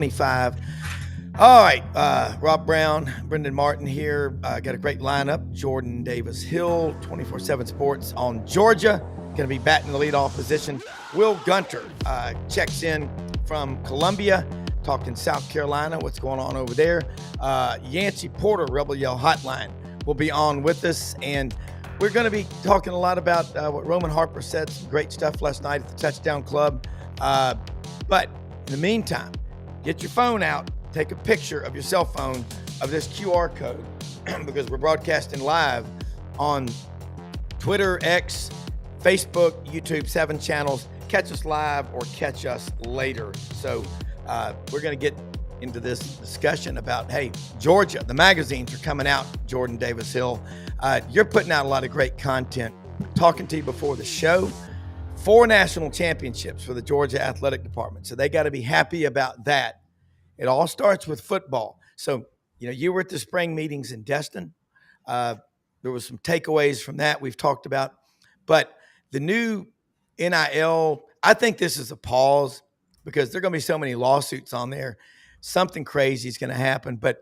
25. All right, Rob Browne, Brendan Martin here. Got a great lineup. Jordan Davis Hill, 24/7 Sports on Georgia. Going to be batting the leadoff position. Wil Gunter checks in from Columbia, talking South Carolina, what's going on over there. Yancy Porter, Rebel Yell Hotline, will be on with us. And we're going to be talking a lot about what Roman Harper said. Some great stuff last night at the Touchdown Club. But in the meantime, get your phone out, take a picture of your cell phone of this QR code because we're broadcasting live on Twitter, X, Facebook, YouTube, 7 channels. Catch us live or catch us later. So we're going to get into this discussion about, hey, Georgia, the magazines are coming out, Jordan Davis Hill. You're putting out a lot of great content. Talking to you before the show. 4 national championships for the Georgia Athletic Department. So they got to be happy about that. It all starts with football. So, you were at the spring meetings in Destin. There was some takeaways from that we've talked about. But the new NIL, I think this is a pause because there are going to be so many lawsuits on there. Something crazy is going to happen. But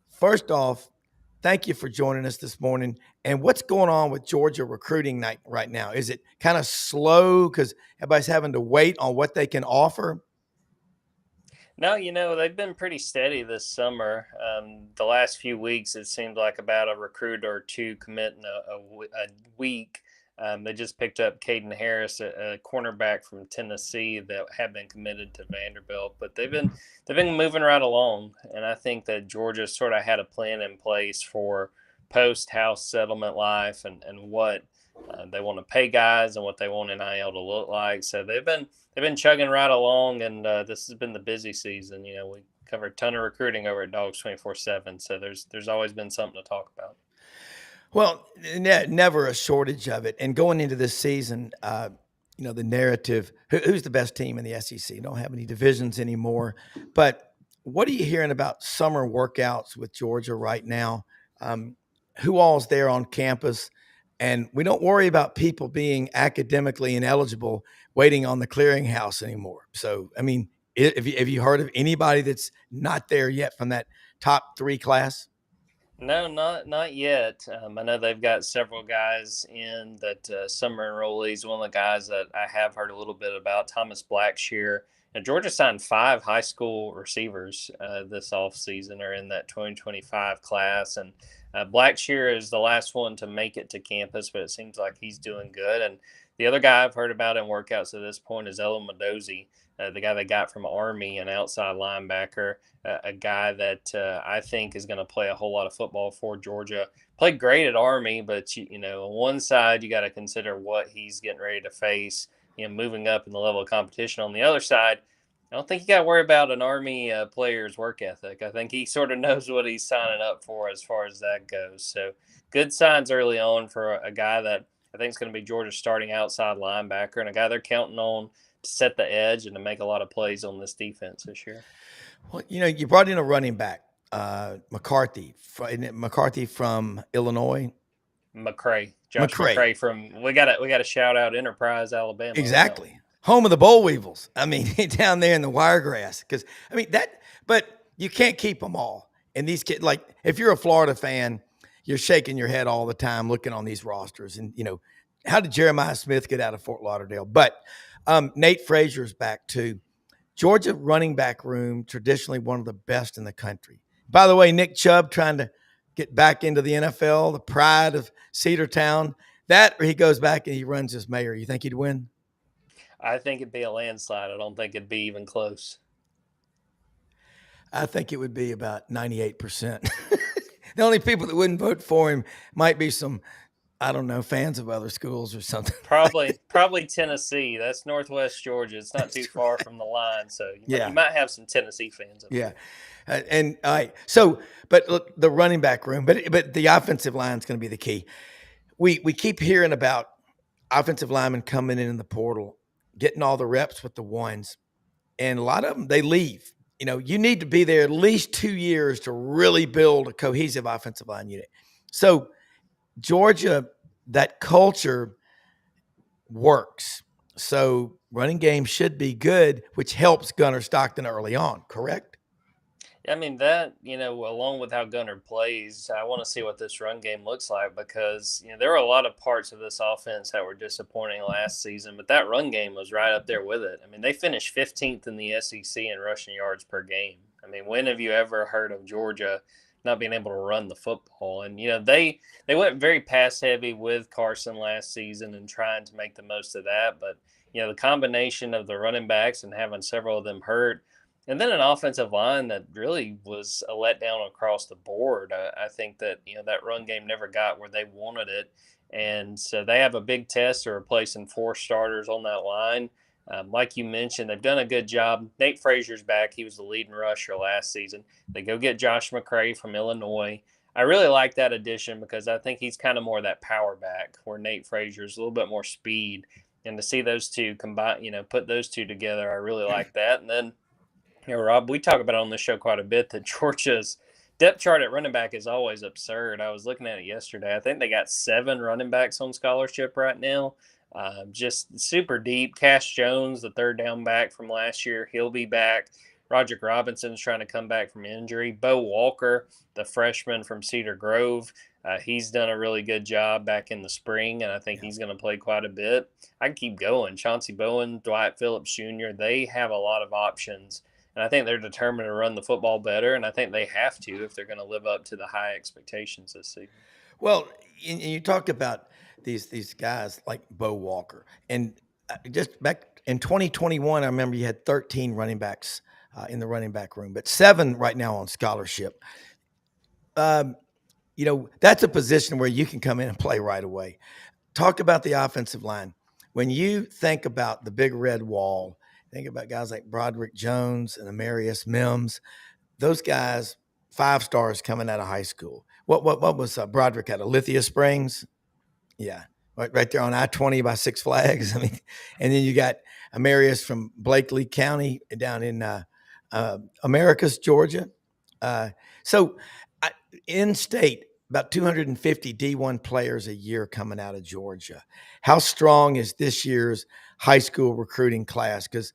first off, thank you for joining us this morning. And what's going on with Georgia recruiting night right now? Is it kind of slow because everybody's having to wait on what they can offer? No, they've been pretty steady this summer. The last few weeks, it seemed like about a recruit or two commit in a week. They just picked up Caden Harris, a cornerback from Tennessee that had been committed to Vanderbilt. But they've been moving right along, and I think that Georgia sort of had a plan in place for post-house settlement life and what they want to pay guys and what they want NIL to look like. So they've been chugging right along, and this has been the busy season. We cover a ton of recruiting over at Dogs 24/7, so there's always been something to talk about. Well, never a shortage of it. And going into this season, the narrative, who's the best team in the SEC? Don't have any divisions anymore. But what are you hearing about summer workouts with Georgia right now? Who all's there on campus? And we don't worry about people being academically ineligible waiting on the clearinghouse anymore. So, have you heard of anybody that's not there yet from that top 3 class? No, not yet. I know they've got several guys in that summer enrollees. One of the guys that I have heard a little bit about, Thomas Blackshear. And Georgia signed 5 high school receivers this offseason, or in that 2025 class. And Blackshear is the last one to make it to campus, but it seems like he's doing good. And the other guy I've heard about in workouts at this point is Ella Mendoza, the guy they got from Army, an outside linebacker, a guy that I think is going to play a whole lot of football for Georgia. Played great at Army, but on one side you got to consider what he's getting ready to face, moving up in the level of competition. On the other side, I don't think you got to worry about an Army player's work ethic. I think he sort of knows what he's signing up for as far as that goes. So good signs early on for a guy that I think is going to be Georgia's starting outside linebacker, and a guy they're counting on to set the edge and to make a lot of plays on this defense this year. Well, you brought in a running back, McCarthy from Illinois. Josh McCray from we got to shout out Enterprise, Alabama. Exactly. Home of the boll weevils. Down there in the wiregrass. But you can't keep them all. And these kids, like, if you're a Florida fan, you're shaking your head all the time looking on these rosters. And, how did Jeremiah Smith get out of Fort Lauderdale? But Nate Frazier's back too. Georgia running back room, traditionally one of the best in the country. By the way, Nick Chubb trying to get back into the NFL, the pride of Cedartown. That, or he goes back and he runs as mayor. You think he'd win? I think it'd be a landslide. I don't think it'd be even close. I think it would be about 98%. The only people that wouldn't vote for him might be some, I don't know, fans of other schools or something. Probably Tennessee. That's Northwest Georgia. It's not too far from the line, so you might have some Tennessee fans. Yeah, and all right. So, but look, the running back room, but the offensive line is going to be the key. We keep hearing about offensive linemen coming in the portal, getting all the reps with the ones, and a lot of them they leave. You need to be there at least 2 years to really build a cohesive offensive line unit. So Georgia, that culture works. So running game should be good, which helps Gunter Stockton early on, correct? I mean, that, along with how Gunter plays, I want to see what this run game looks like because, there were a lot of parts of this offense that were disappointing last season, but that run game was right up there with it. I mean, they finished 15th in the SEC in rushing yards per game. I mean, when have you ever heard of Georgia not being able to run the football? And, they went very pass heavy with Carson last season and trying to make the most of that. But, the combination of the running backs and having several of them hurt, and then an offensive line that really was a letdown across the board. I think that that run game never got where they wanted it, and so they have a big test of replacing four starters on that line. Like you mentioned, they've done a good job. Nate Frazier's back; he was the leading rusher last season. They go get Josh McCray from Illinois. I really like that addition because I think he's kind of more that power back, where Nate Frazier's a little bit more speed. And to see those two combine, put those two together, I really like that. And then Rob, we talk about it on this show quite a bit that Georgia's depth chart at running back is always absurd. I was looking at it yesterday. I think they got 7 running backs on scholarship right now. Just super deep. Cash Jones, the third down back from last year, he'll be back. Roderick Robinson's trying to come back from injury. Bo Walker, the freshman from Cedar Grove, he's done a really good job back in the spring, and I think he's going to play quite a bit. I can keep going. Chauncey Bowen, Dwight Phillips Jr., they have a lot of options. And I think they're determined to run the football better, and I think they have to if they're going to live up to the high expectations this season. Well, and you talked about these guys like Bo Walker, and just back in 2021, I remember you had 13 running backs in the running back room, but 7 right now on scholarship. That's a position where you can come in and play right away. Talk about the offensive line. When you think about the big red wall, think about guys like Broderick Jones and Amarius Mims. Those guys, 5 stars coming out of high school. What was Broderick at Alithia Springs? Yeah, right there on I-20 by Six Flags. I mean, and then you got Amarius from Blakely County down in Americus, Georgia. So in state, about 250 D1 players a year coming out of Georgia. How strong is this year's high school recruiting class? Because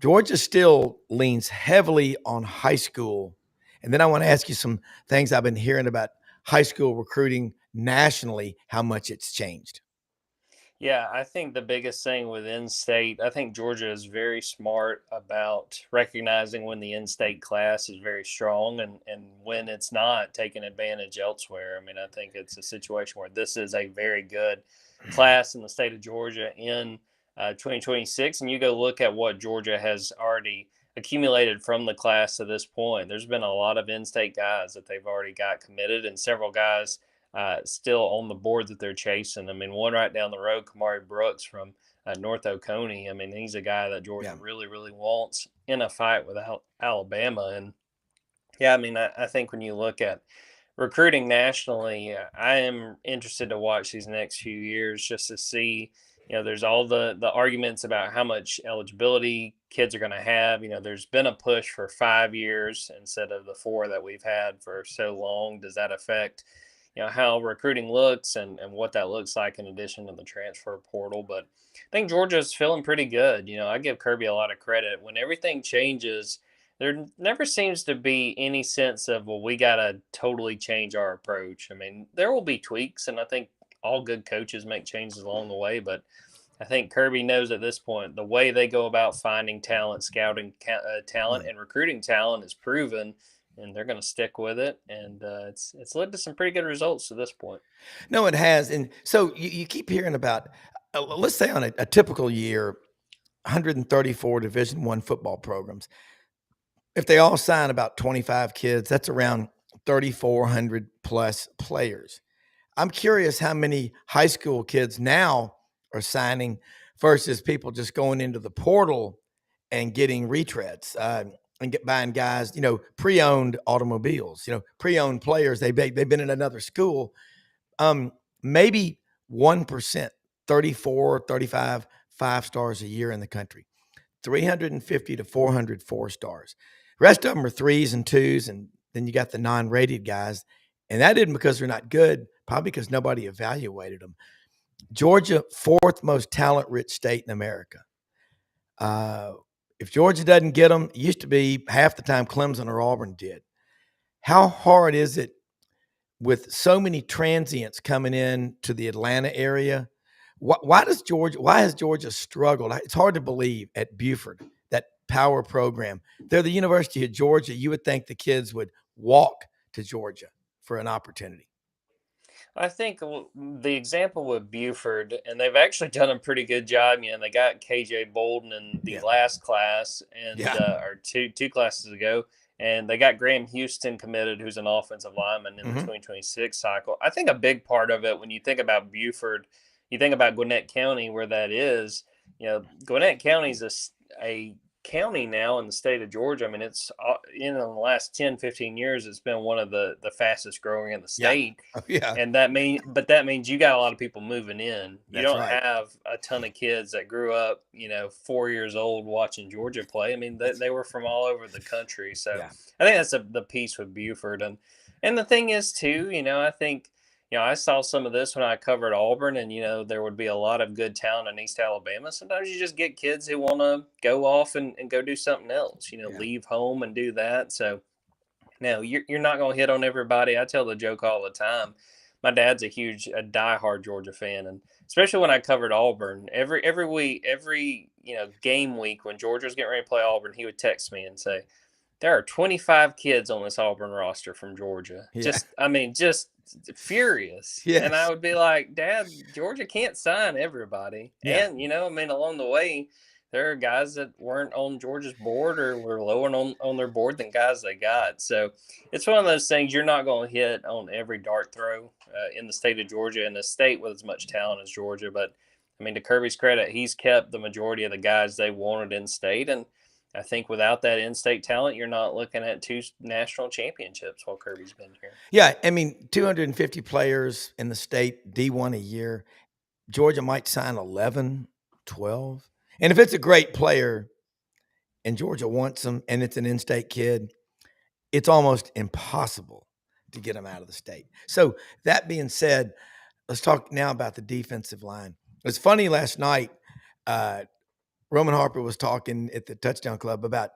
Georgia still leans heavily on high school. And then I want to ask you some things I've been hearing about high school recruiting nationally, how much it's changed. Yeah, I think the biggest thing with in-state, I think Georgia is very smart about recognizing when the in-state class is very strong and when it's not, taking advantage elsewhere. I mean, I think it's a situation where this is a very good class in the state of Georgia in 2026. And you go look at what Georgia has already accumulated from the class to this point. There's been a lot of in-state guys that they've already got committed, and several guys still on the board that they're chasing. I mean, one right down the road, Kamari Brooks from North Oconee. I mean, he's a guy that Georgia really, really wants in a fight with Alabama. And yeah, I mean, I think when you look at recruiting nationally, I am interested to watch these next few years just to see. There's all the arguments about how much eligibility kids are going to have. There's been a push for 5 years instead of the 4 that we've had for so long. Does that affect how recruiting looks and what that looks like in addition to the transfer portal? But I think Georgia's feeling pretty good. I give Kirby a lot of credit. When everything changes, there never seems to be any sense of, well, we got to totally change our approach. I mean, there will be tweaks, and I think all good coaches make changes along the way, but I think Kirby knows at this point the way they go about finding talent, scouting talent, and recruiting talent is proven, and they're going to stick with it. And it's led to some pretty good results to this point. No, it has. And so you keep hearing about, let's say on a typical year, 134 Division I football programs. If they all sign about 25 kids, that's around 3,400 plus players. I'm curious how many high school kids now are signing versus people just going into the portal and getting retreads and buying guys, pre-owned automobiles, pre-owned players. They've been in another school. Maybe 1%, 34, 35, 5 stars a year in the country, 350 to 400 4-stars. The rest of them are 3s and 2s, and then you got the non-rated guys. And that isn't because they're not good, probably because nobody evaluated them. Georgia, 4th most talent-rich state in America. if Georgia doesn't get them, it used to be half the time Clemson or Auburn did. How hard is it with so many transients coming in to the Atlanta area? Why has Georgia struggled? It's hard to believe at Buford, that power program. They're the University of Georgia. You would think the kids would walk to Georgia for an opportunity. I think the example with Buford, and they've actually done a pretty good job. They got KJ Bolden in the Yeah. last class, and Yeah. or two classes ago, and they got Graham Houston committed, who's an offensive lineman in the 2026 cycle. I think a big part of it, when you think about Buford, you think about Gwinnett County, where that is. Gwinnett County is a county now in the state of Georgia. I mean, it's in the last 10, 15 years, it's been one of the fastest growing in the state. Yeah. And that means you got a lot of people moving in. You That's don't right. have a ton of kids that grew up, 4 years old watching Georgia play. I mean, they were from all over the country. So Yeah. I think that's the piece with Buford. And the thing is too, I think, I saw some of this when I covered Auburn, and there would be a lot of good talent in East Alabama. Sometimes you just get kids who want to go off and go do something else. Leave home and do that. So no, you're not going to hit on everybody. I tell the joke all the time. My dad's a diehard Georgia fan, and especially when I covered Auburn, every week, every game week when Georgia's getting ready to play Auburn, he would text me and say, "There are 25 kids on this Auburn roster from Georgia." Yeah. Just furious. And I Yes. would be like, "Dad, Georgia can't sign everybody." Yeah. And along the way, there are guys that weren't on Georgia's board or were lower on their board than guys they got. So it's one of those things, you're not going to hit on every dart throw in the state of Georgia, and a state with as much talent as Georgia. But I mean, to Kirby's credit, he's kept the majority of the guys they wanted in state. And I think without that in-state talent, you're not looking at 2 national championships while Kirby's been here. Yeah. I mean, 250 players in the state, D1 a year. Georgia might sign 11, 12. And if it's a great player and Georgia wants him and it's an in-state kid, it's almost impossible to get him out of the state. So that being said, let's talk now about the defensive line. It was funny last night. Roman Harper was talking at the Touchdown Club about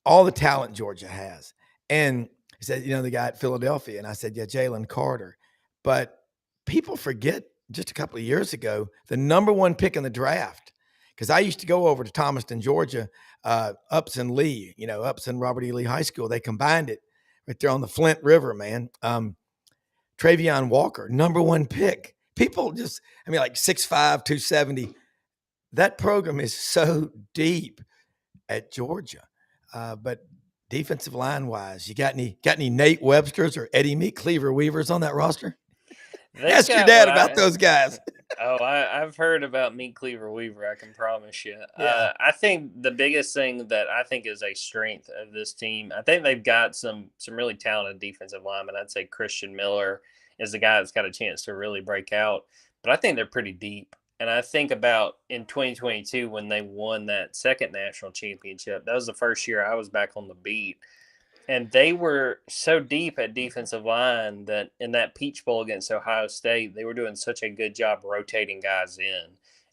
all the talent Georgia has. And he said, the guy at Philadelphia. And I said, yeah, Jalen Carter. But people forget just a couple of years ago, the number one pick in the draft, because I used to go over to Thomaston, Georgia, Upson Lee, Upson Robert E. Lee High School. They combined it right there on the Flint River, man. Travion Walker, number one pick. People just, like 6'5", 270. That program is so deep at Georgia. But defensive line wise, you got any Nate Websters or Eddie Meat Cleaver Weavers on that roster? Ask your dad about those guys. I've heard about Meat Cleaver Weaver, I can promise you. Yeah. I think the biggest thing that I think is a strength of this team, I think they've got some really talented defensive linemen. I'd say Christian Miller is the guy that's got a chance to really break out. But I think they're pretty deep. And I think about in 2022 when they won that second national championship, that was the first year I was back on the beat. And they were so deep at defensive line that in that Peach Bowl against Ohio State, they were doing such a good job rotating guys in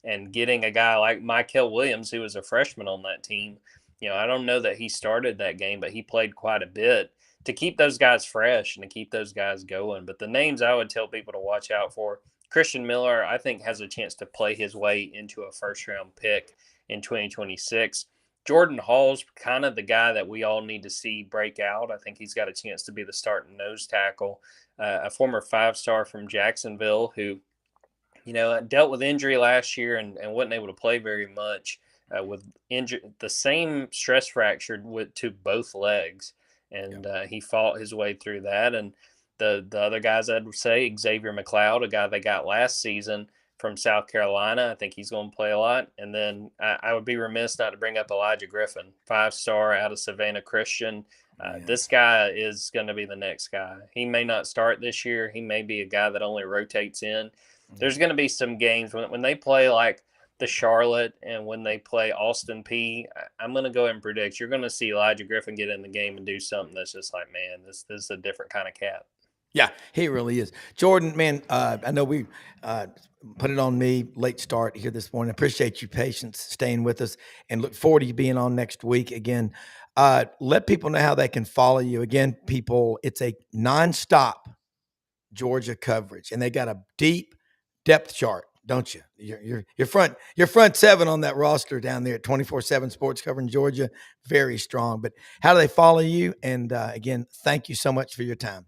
and getting a guy like Michael Williams, who was a freshman on that team. I don't know that he started that game, but he played quite a bit to keep those guys fresh and to keep those guys going. But the names I would tell people to watch out for, Christian Miller, I think, has a chance to play his way into a first-round pick in 2026. Jordan Hall's kind of the guy that we all need to see break out. I think he's got a chance to be the starting nose tackle, a former 5-star from Jacksonville who, dealt with injury last year and wasn't able to play very much with the same stress fracture to both legs. And he fought his way through that. And the other guys I'd say, Xavier McLeod, a guy they got last season from South Carolina. I think he's going to play a lot. And then I would be remiss not to bring up Elijah Griffin, 5-star out of Savannah Christian. This guy is going to be the next guy. He may not start this year. He may be a guy that only rotates in. There's going to be some games when they play like the Charlotte and when they play Austin Peay. I'm going to go ahead and predict you're going to see Elijah Griffin get in the game and do something that's just like, man, this is a different kind of cat. Yeah, he really is. Jordan, man, I know we put it on me, late start here this morning. Appreciate your patience staying with us and look forward to you being on next week again. Let people know how they can follow you. Again, people, it's a nonstop Georgia coverage, and they got a deep depth chart, don't you? Your front seven on that roster down there at 24/7 Sports covering Georgia, very strong. But how do they follow you? And again, thank you so much for your time.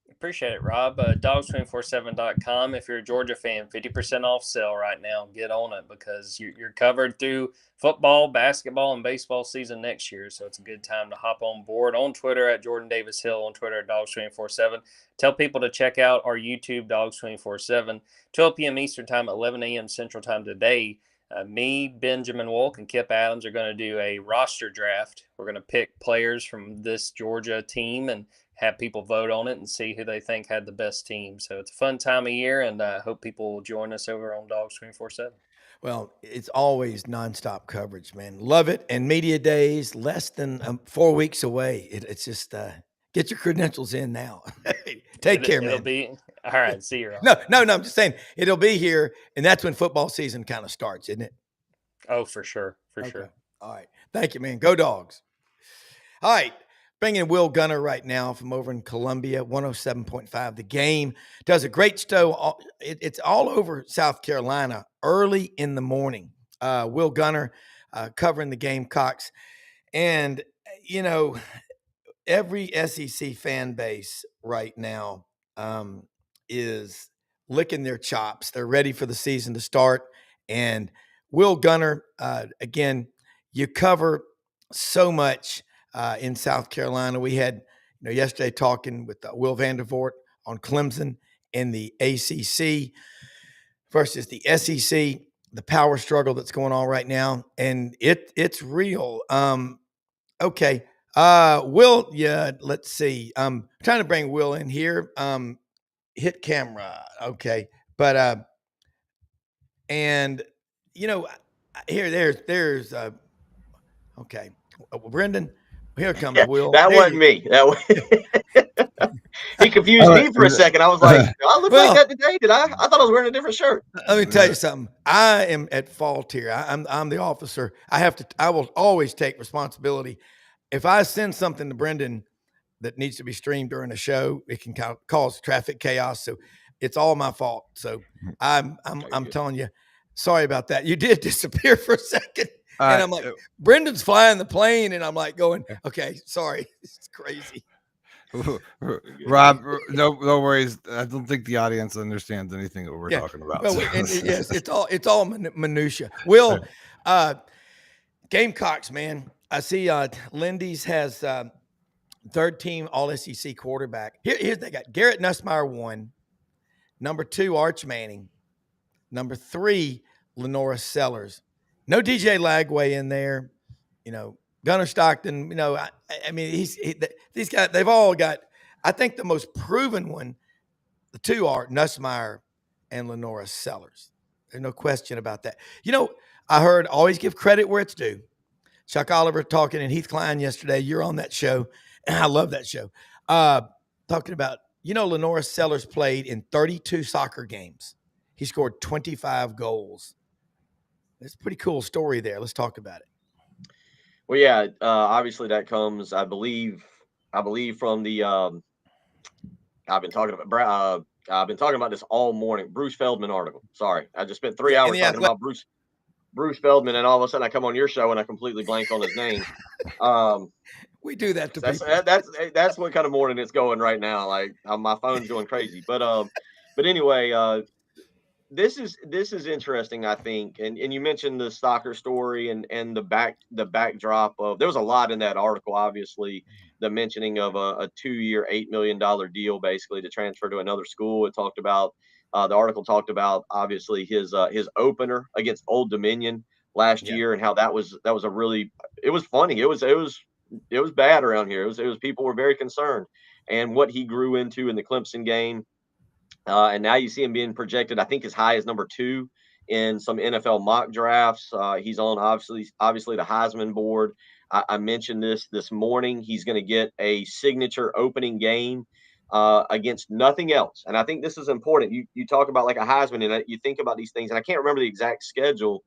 Appreciate it, Rob. Dogs247.com. If you're a Georgia fan, 50% off sale right now. Get on it because you're covered through football, basketball, and baseball season next year. So it's a good time to hop on board. On Twitter at Jordan Davis Hill, on Twitter at Dogs247. Tell people to check out our YouTube, Dogs247, 12 p.m. Eastern Time, 11 a.m. Central Time today. Me, Benjamin Wolk, and Kip Adams are going to do a roster draft. We're going to pick players from this Georgia team and have people vote on it and see who they think had the best team. So it's a fun time of year, and I hope people will join us over on Dogs 24/7. Well, it's always nonstop coverage, man. Love it. And media days, less than 4 weeks away. It's just get your credentials in now. Take care, It'll man. be all right. See you, Rob. No. I'm just saying it'll be here, and that's when football season kind of starts, isn't it? Oh, for sure, sure. All right. Thank you, man. Go Dogs. All right. Bringing in Wil Gunter right now from over in Columbia, 107.5. The Game does a great show. It's all over South Carolina early in the morning. Wil Gunter covering the Gamecocks. And, you know, every SEC fan base right now is licking their chops. They're ready for the season to start. And Wil Gunter, again, you cover so much in South Carolina. We had, yesterday talking with Will Vandervoort on Clemson in the ACC versus the SEC, the power struggle that's going on right now, and it's real. Okay, Will, yeah, let's see. Trying to bring Will in here. Hit camera, okay, but and here, there's okay, Brendan. Here comes Will. That There wasn't you me. That was he confused me for a second. I was like, "Do I look like that today? Did I? I thought I was wearing a different shirt." Let me tell you something. I am at fault here. I'm the officer. I will always take responsibility. If I send something to Brendan that needs to be streamed during a show, it can cause traffic chaos. So it's all my fault. So I'm telling you, sorry about that. You did disappear for a second. And I'm like, Brendan's flying the plane, and I'm like going, okay, sorry. It's crazy. Rob, no worries. I don't think the audience understands anything that we're talking about. Well, yes, it's all minutia. Will, Gamecocks, man. I see Lindy's has third team All SEC quarterback. Here's they got Garrett Nussmeier 1, number 2 Arch Manning, number 3 Lenora Sellers. No DJ Lagway in there. Gunnar Stockton. I mean, these guys. They've all got. I think the most proven one, the 2 are Nussmeier and Lenora Sellers. There's no question about that. I heard always give credit where it's due. Chuck Oliver talking and Heath Klein yesterday. You're on that show. And I love that show. Talking about, Lenora Sellers played in 32 soccer games. He scored 25 goals. It's a pretty cool story there. Let's talk about it. Well, yeah, obviously that comes, I believe from the I've been talking about this all morning. Bruce Feldman article. Sorry, I just spent 3 hours talking about Bruce Feldman, and all of a sudden I come on your show and I completely blank on his name. We do that to people. That's what kind of morning it's going right now. Like my phone's going crazy. But anyway, this is interesting, I think. And you mentioned the soccer story and the backdrop of, there was a lot in that article, obviously, the mentioning of a 2-year, $8 million deal, basically to transfer to another school. It talked about, the article talked about obviously his opener against Old Dominion last year, and how that was a really, it was funny. It was bad around here. It was people were very concerned, and what he grew into in the Clemson game. And now you see him being projected, I think, as high as number 2 in some NFL mock drafts. He's on obviously the Heisman board. I mentioned this morning. He's going to get a signature opening game against nothing else. And I think this is important. You talk about like a Heisman, and you think about these things, and I can't remember the exact schedule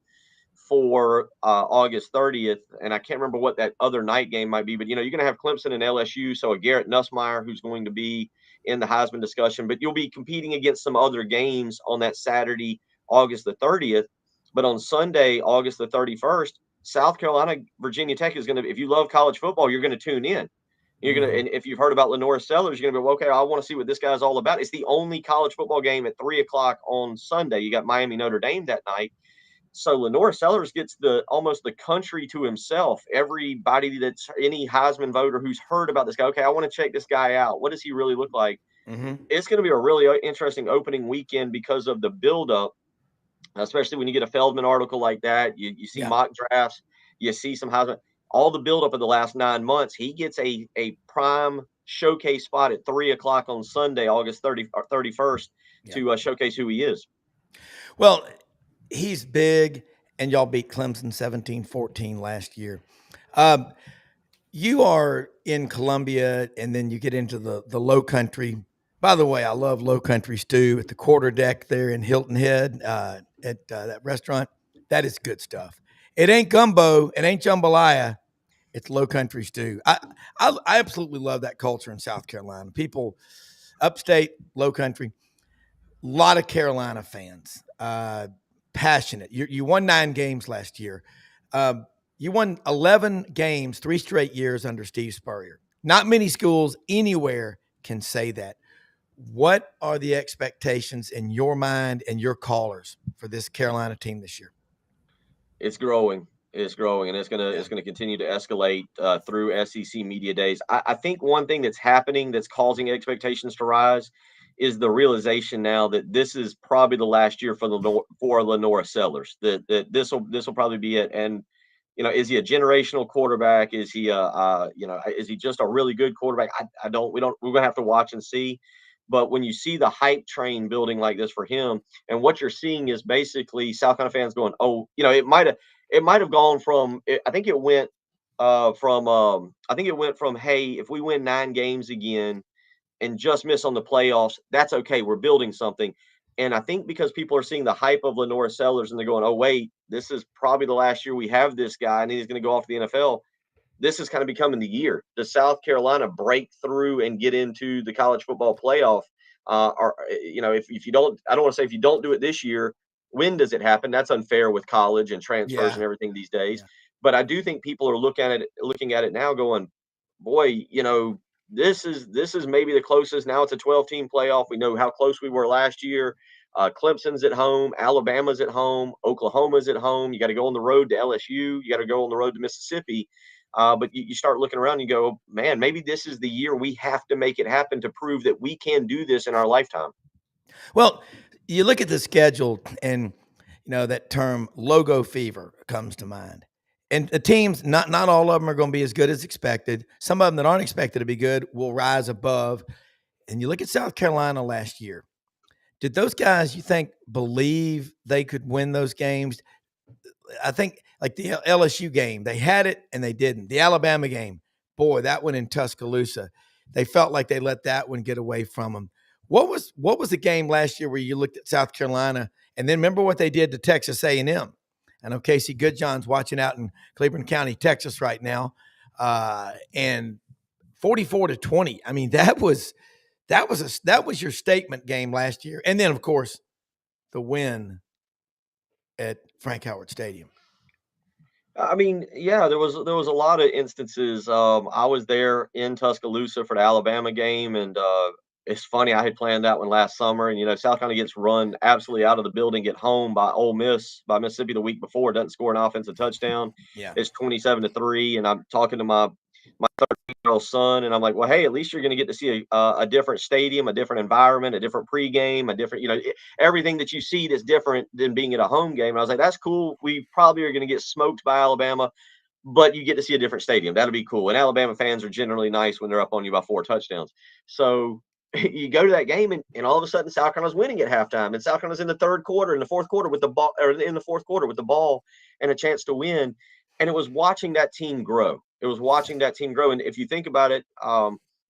for August 30th, and I can't remember what that other night game might be, but you're going to have Clemson and LSU, so a Garrett Nussmeier who's going to be in the Heisman discussion, but you'll be competing against some other games on that Saturday, August the 30th. But on Sunday, August the 31st, South Carolina, Virginia Tech is going to, if you love college football, you're going to tune in. You're going to, and if you've heard about Lenore Sellers, you're going to be, well, okay, I want to see what this guy's all about. It's the only college football game at 3:00 on Sunday. You got Miami Notre Dame that night. So Lenore Sellers gets almost the country to himself. Everybody that's any Heisman voter who's heard about this guy, okay, I want to check this guy out. What does he really look like? It's going to be a really interesting opening weekend because of the buildup, especially when you get a Feldman article like that. You see mock drafts, you see some Heisman, all the buildup of the last 9 months. He gets a prime showcase spot at 3:00 on Sunday, August 31st, to showcase who he is. Well, he's big, and y'all beat Clemson 17-14 last year. You are in Columbia, and then you get into the low country. By the way, I love low country stew at the quarter deck there in Hilton Head at that restaurant. That is good stuff. It ain't gumbo. It ain't jambalaya. It's low country stew. I absolutely love that culture in South Carolina. People, upstate, low country, a lot of Carolina fans. Passionate. You won 9 games last year. You won 11 games, 3 straight years under Steve Spurrier. Not many schools anywhere can say that. What are the expectations in your mind and your callers for this Carolina team this year? It's growing. It's growing, and it's gonna continue to escalate through SEC media days. I think one thing that's happening that's causing expectations to rise is the realization now that this is probably the last year for Lenore Sellers. That this will probably be it. And is he a generational quarterback? Is he is he just a really good quarterback? We're gonna have to watch and see. But when you see the hype train building like this for him, and what you're seeing is basically South Carolina fans going, oh, it might have gone from, I think it went from, hey, if we win 9 games again and just miss on the playoffs, that's okay. We're building something. And I think because people are seeing the hype of Lenore Sellers and they're going, oh, wait, this is probably the last year we have this guy and he's going to go off to the NFL. This is kind of becoming the year. Does South Carolina break through and get into the college football playoff? If you don't, I don't want to say if you don't do it this year, when does it happen? That's unfair with college and transfers and everything these days. Yeah. But I do think people are looking at it now going, boy, this is maybe the closest. Now it's a 12-team playoff. We know how close we were last year. Clemson's at home, Alabama's at home, Oklahoma's at home. You got to go on the road to LSU. You got to go on the road to Mississippi. But you start looking around and you go, man, maybe this is the year we have to make it happen to prove that we can do this in our lifetime. Well, you look at the schedule and, that term logo fever comes to mind. And the teams, not all of them are going to be as good as expected. Some of them that aren't expected to be good will rise above. And you look at South Carolina last year. Did those guys, you think, believe they could win those games? I think like the LSU game, they had it and they didn't. The Alabama game, boy, that one in Tuscaloosa, they felt like they let that one get away from them. What was the game last year where you looked at South Carolina and then remember what they did to Texas A&M? I know Casey Goodjohn's watching out in Cleveland County, Texas right now, and 44-20. I mean, that was your statement game last year, and then of course the win at Frank Howard Stadium. I mean, yeah, there was a lot of instances. I was there in Tuscaloosa for the Alabama game, and it's funny, I had planned that one last summer, and South Carolina gets run absolutely out of the building, get home by by Mississippi the week before, doesn't score an offensive touchdown. Yeah, it's 27-3, and I'm talking to my 13-year-old son, and I'm like, well, hey, at least you're going to get to see a different stadium, a different environment, a different pregame, a different, everything that you see that's different than being at a home game. And I was like, that's cool. We probably are going to get smoked by Alabama, but you get to see a different stadium. That'll be cool. And Alabama fans are generally nice when they're up on you by 4 touchdowns. So you go to that game, and all of a sudden South Carolina's winning at halftime, and South Carolina's in the third quarter, in the fourth quarter with the ball, or in the fourth quarter with the ball and a chance to win. And it was watching that team grow. And if you think about it,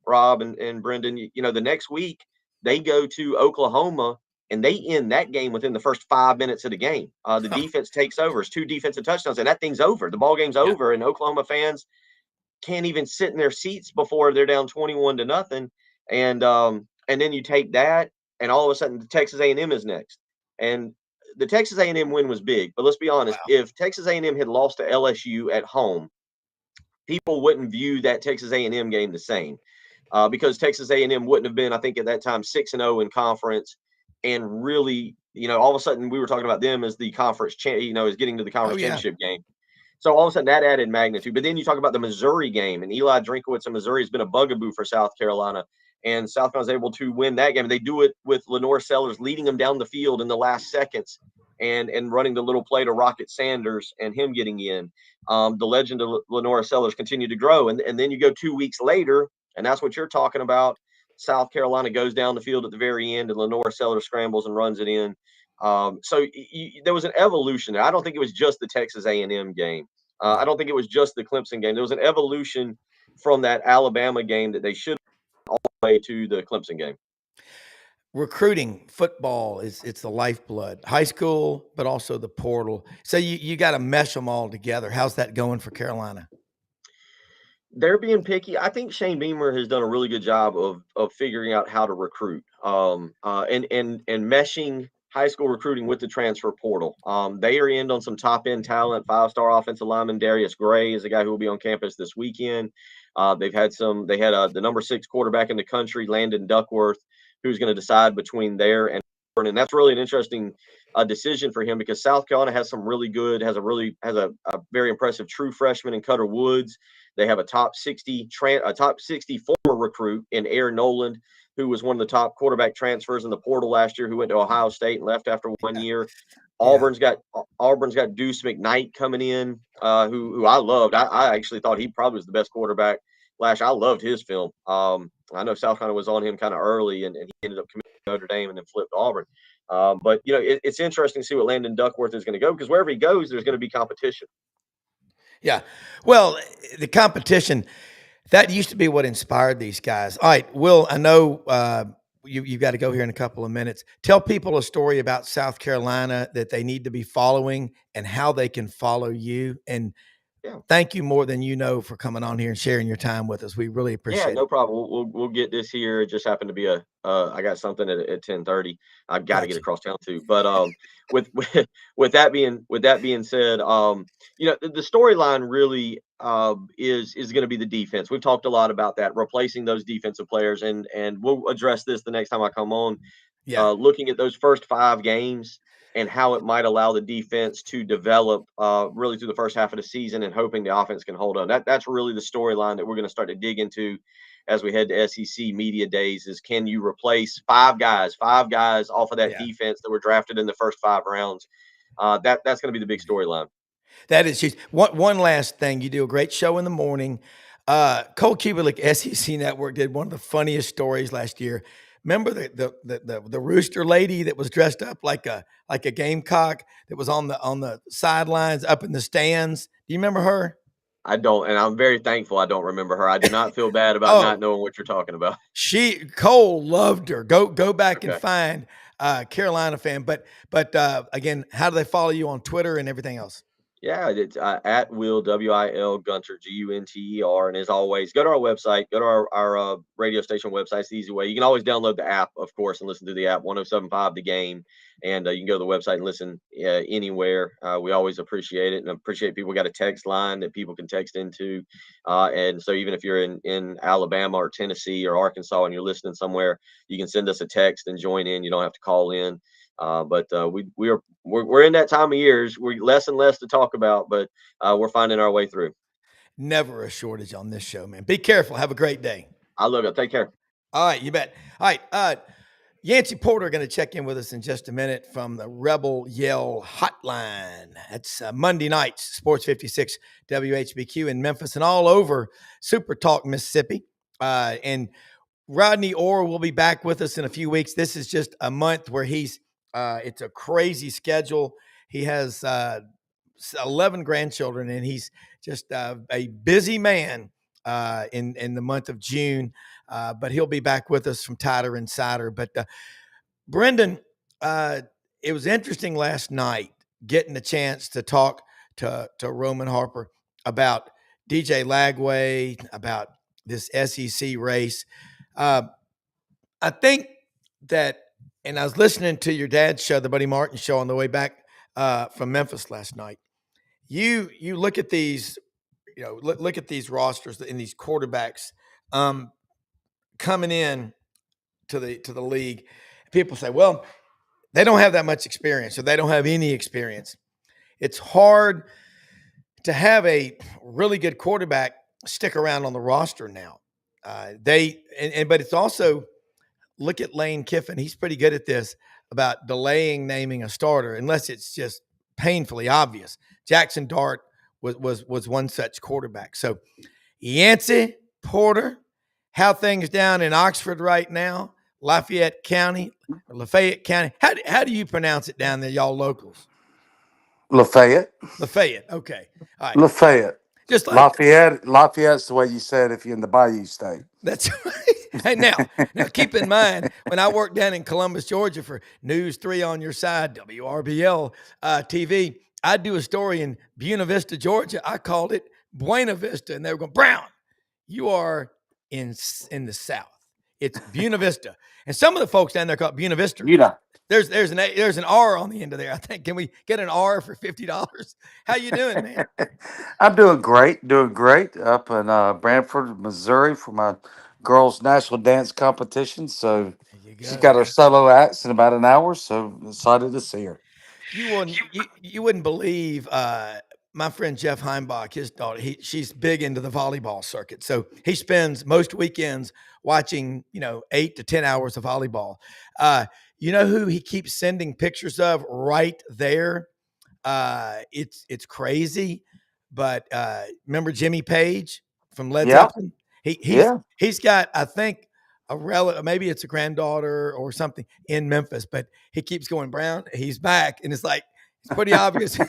Rob and Brendan, the next week they go to Oklahoma and they end that game within the first 5 minutes of the game. The defense takes over. It's 2 defensive touchdowns, and that thing's over. The ball game's over, and Oklahoma fans can't even sit in their seats before they're down 21-0. And then you take that, and all of a sudden, the Texas A&M is next. And the Texas A&M win was big, but let's be honest. Wow. If Texas A&M had lost to LSU at home, people wouldn't view that Texas A&M game the same, because Texas A&M wouldn't have been, I think, at that time 6-0 in conference, and really, all of a sudden we were talking about them as the conference, as getting to the conference championship game. So all of a sudden that added magnitude. But then you talk about the Missouri game, and Eli Drinkowitz in Missouri has been a bugaboo for South Carolina, and South Carolina was able to win that game. They do it with Lenore Sellers leading them down the field in the last seconds and running the little play to Rocket Sanders and him getting in. The legend of Lenore Sellers continued to grow. And then you go 2 weeks later, and that's what you're talking about. South Carolina goes down the field at the very end, and Lenore Sellers scrambles and runs it in. So there was an evolution there. I don't think it was just the Texas A&M game. I don't think it was just the Clemson game. There was an evolution from that Alabama game that they should have all the way to the Clemson game. Recruiting football it's the lifeblood. High school, but also the portal. So you got to mesh them all together. How's that going for Carolina? They're being picky. I think Shane Beamer has done a really good job of figuring out how to recruit, and meshing high school recruiting with the transfer portal. They are in on some top end talent. 5-star offensive lineman Darius Gray is a guy who will be on campus this weekend. They had the number 6 quarterback in the country, Landon Duckworth, who's going to decide between there and that's really an interesting decision for him, because South Carolina has a very impressive true freshman in Cutter Woods. They have a top 60 former recruit in Aaron Noland, who was one of the top quarterback transfers in the portal last year, who went to Ohio State and left after 1 year. Auburn's got Deuce McKnight coming in, who I loved. I actually thought he probably was the best quarterback last year. I loved his film. I know South Carolina was on him kind of early, and he ended up committing to Notre Dame and then flipped to Auburn. But it's interesting to see what Landon Duckworth is going to go, because wherever he goes, there's going to be competition. Yeah. Well, the competition, that used to be what inspired these guys. All right, Will, I know you've got to go here in a couple of minutes. Tell people a story about South Carolina that they need to be following and how they can follow you. And thank you more than you know for coming on here and sharing your time with us. We really appreciate it. Yeah, no problem. We'll get this here. It just happened to be I got something at 10:30. I've got to get across town too. But with that being said, the storyline really is going to be the defense. We've talked a lot about that, replacing those defensive players, and we'll address this the next time I come on. Looking at those first 5 games and how it might allow the defense to develop really through the first half of the season, and hoping the offense can hold on. That's really the storyline that we're going to start to dig into as we head to SEC Media Days, is can you replace 5 guys off of that defense that were drafted in the first 5 rounds? That's going to be the big storyline. That is huge. One last thing. You do a great show in the morning. Cole Kubelik, SEC Network, did one of the funniest stories last year. Remember the rooster lady that was dressed up like a gamecock that was on the sidelines up in the stands? Do you remember her? I don't, and I'm very thankful I don't remember her. I do not feel bad about not knowing what you're talking about. Cole loved her. Go back and find Carolina fan. But again, how do they follow you on Twitter and everything else? Yeah, it's at Wil, Wil Gunter, Gunter. And as always, go to our website, go to our radio station website. It's the easy way. You can always download the app, of course, and listen to the app, 107.5 The Game. And you can go to the website and listen anywhere. We always appreciate it, and appreciate people got a text line that people can text into. And so even if you're in Alabama or Tennessee or Arkansas and you're listening somewhere, you can send us a text and join in. You don't have to call in. But we're in that time of years. We're less and less to talk about, but we're finding our way through. Never a shortage on this show, man. Be careful. Have a great day. I love it. Take care. All right, you bet. All right, Yancy Porter going to check in with us in just a minute from the Rebel Yell Hotline. That's Monday nights, Sports 56 WHBQ in Memphis and all over Super Talk, Mississippi. And Rodney Orr will be back with us in a few weeks. This is just a month where it's a crazy schedule. He has 11 grandchildren, and he's just a busy man. in the month of June. But he'll be back with us from Tighter Insider. But Brendan, it was interesting last night getting the chance to talk to Roman Harper about DJ Lagway, about this SEC race. I think that, and I was listening to your dad's show, the Buddy Martin show, on the way back from Memphis last night. You look at these, look at these rosters and these quarterbacks coming in to the league. People say, well, they don't have that much experience, or they don't have any experience. It's hard to have a really good quarterback stick around on the roster now. But it's also, look at Lane Kiffin. He's pretty good at this, about delaying naming a starter unless it's just painfully obvious. Jackson Dart was one such quarterback. So Yancy, Porter, how things down in Oxford right now, Lafayette County. How do you pronounce it down there, y'all locals? Lafayette. Okay. All right. Lafayette. Just like Lafayette. Lafayette's the way you said if you're in the Bayou State. That's right. Hey, now keep in mind, when I worked down in Columbus, Georgia for News 3 on your side, WRBL TV, I'd do a story in Buena Vista, Georgia. I called it Buena Vista, and they were going, Brown, you are in the South. It's Buena Vista. And some of the folks down there call it Buena Vista. There's an R on the end of there, I think. Can we get an R for $50? How you doing, man? I'm doing great. Up in Branford, Missouri for my girls' national dance competition. So she's got her solo acts in about an hour. So excited to see her. You wouldn't believe my friend Jeff Heimbach, his daughter, she's big into the volleyball circuit. So he spends most weekends watching, 8 to 10 hours of volleyball. You know who he keeps sending pictures of right there? It's crazy. But remember Jimmy Page from Led Zeppelin? He's got, I think, a relative, maybe it's a granddaughter or something in Memphis, but he keeps going, Brown, he's back. And it's like, it's pretty obvious, so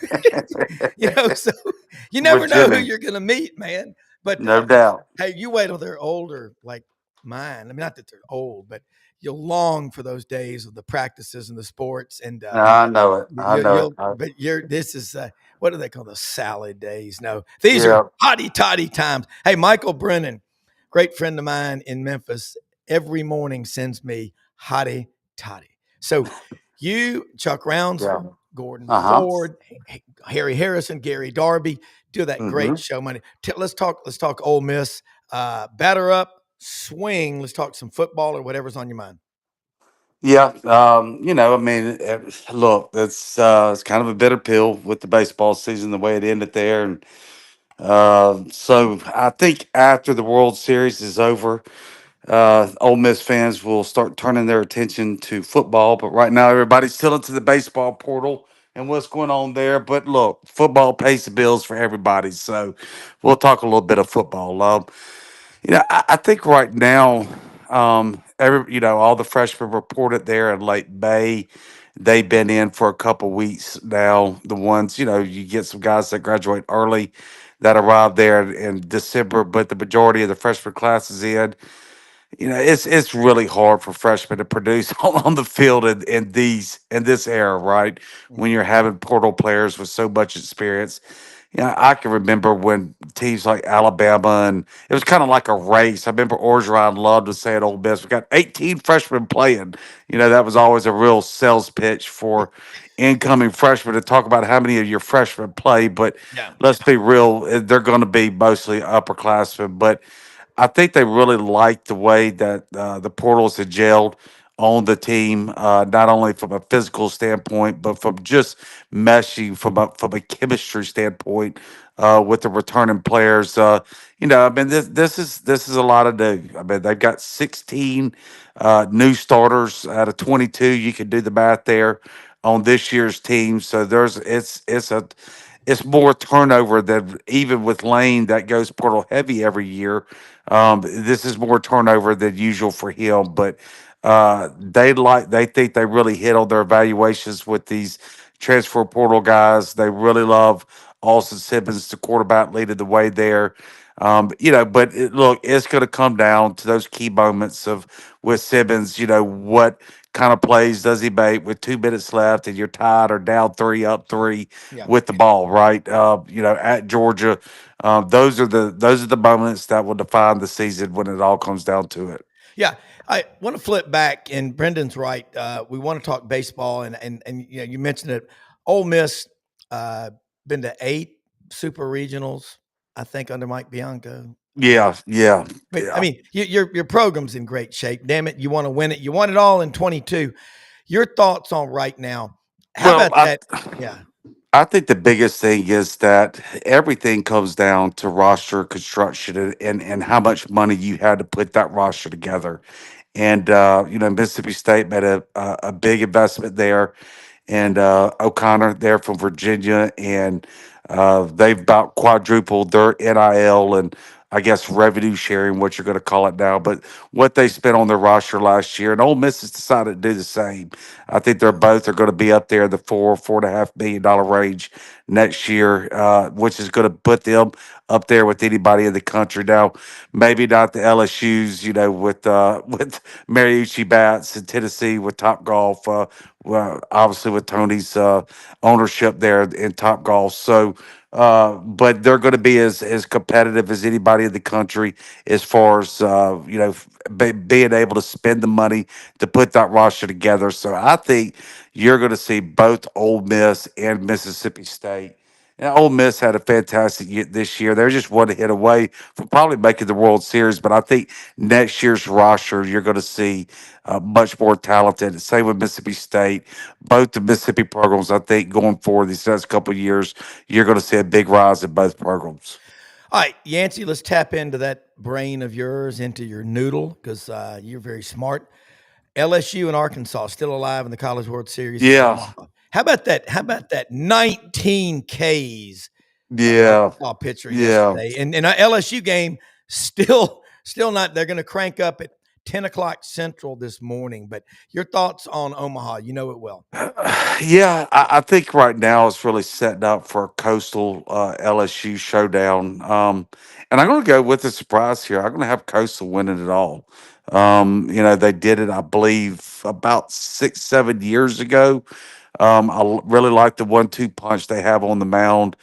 you never know who you're going to meet, man. But no doubt. Hey, you wait till they're older, like mine. I mean, not that they're old, but you'll long for those days of the practices and the sports. And I know it. But this is, what do they call the salad days? No, these are hotty toddy times. Hey, Michael Brennan, great friend of mine in Memphis, every morning sends me hotty toddy. So you, Chuck Rounsford, Gordon Ford, Harry Harrison, Gary Darby, do that great show. Money. Let's talk Ole Miss. Batter up, swing. Let's talk some football or whatever's on your mind. Yeah, I mean, look, it's kind of a bitter pill with the baseball season the way it ended there, and so I think after the World Series is over, Ole Miss fans will start turning their attention to football. But right now, everybody's still into the baseball portal and what's going on there. But look, football pays the bills for everybody, so we'll talk a little bit of football. I think right now, all the freshmen reported there in late May. They've been in for a couple weeks now. The ones, you get some guys that graduate early that arrive there in December, but the majority of the freshman class is in. It's really hard for freshmen to produce on the field in this era, right? When you're having portal players with so much experience. I can remember when teams like Alabama, and it was kind of like a race. I remember Orgeron loved to say at Ole Miss, we got 18 freshmen playing. That was always a real sales pitch for incoming freshmen to talk about how many of your freshmen play. But let's be real, they're going to be mostly upperclassmen. But I think they really like the way that the portals have gelled on the team, not only from a physical standpoint, but from just meshing from a chemistry standpoint with the returning players. I mean, this is a lot of new. I mean, they've got 16 new starters out of 22. You can do the math there on this year's team. So it's more turnover than even with Lane that goes portal heavy every year. This is more turnover than usual for him, but they think they really hit on their evaluations with these transfer portal guys. They really love Austin Simmons, the quarterback, leading the way there. But look, it's going to come down to those key moments of with Simmons. What kind of plays does he make with 2 minutes left, and you're tied or down three, up three Yeah. with the ball, right? At Georgia, those are the moments that will define the season when it all comes down to it. Yeah, I want to flip back, and Brendan's right. We want to talk baseball, and you mentioned it. Ole Miss been to 8 super regionals, I think, under Mike Bianco. Yeah. But I mean, your program's in great shape. Damn it, you want to win it. You won it all in 22. Your thoughts on right now? How Well, about that? Yeah. I think the biggest thing is that everything comes down to roster construction and how much money you had to put that roster together. And Mississippi State made a big investment there, and O'Connor there from Virginia, and they've about quadrupled their NIL and I guess revenue sharing, what you're going to call it now, but what they spent on their roster last year, and Ole Miss has decided to do the same. I think they're both are going to be up there in the $4.5 million range next year, which is going to put them up there with anybody in the country. Now, maybe not the LSU's, with Mariucci Bats in Tennessee with Top Golf. Well, obviously with Tony's ownership there in Top Golf. So, but they're going to be as competitive as anybody in the country as far as being able to spend the money to put that roster together. So I think you're going to see both Ole Miss and Mississippi State. And Ole Miss had a fantastic year this year. They're just one hit away from probably making the World Series. But I think next year's roster, you're going to see much more talented. Same with Mississippi State. Both the Mississippi programs, I think, going forward these next couple of years, you're going to see a big rise in both programs. All right, Yancy, let's tap into that brain of yours, into your noodle, because you're very smart. LSU and Arkansas still alive in the College World Series. Yeah. How about that? How about that? 19 Ks. Yeah. Arkansas pitcher Yeah. yesterday, and a LSU game still not. They're going to crank up at 10 o'clock Central this morning. But your thoughts on Omaha? You know it well. Yeah, I think right now it's really setting up for a Coastal LSU showdown. And I'm going to go with a surprise here. I'm going to have Coastal winning it all. They did it, I believe, about 6-7 years ago. Really like the 1-2 punch they have on the mound.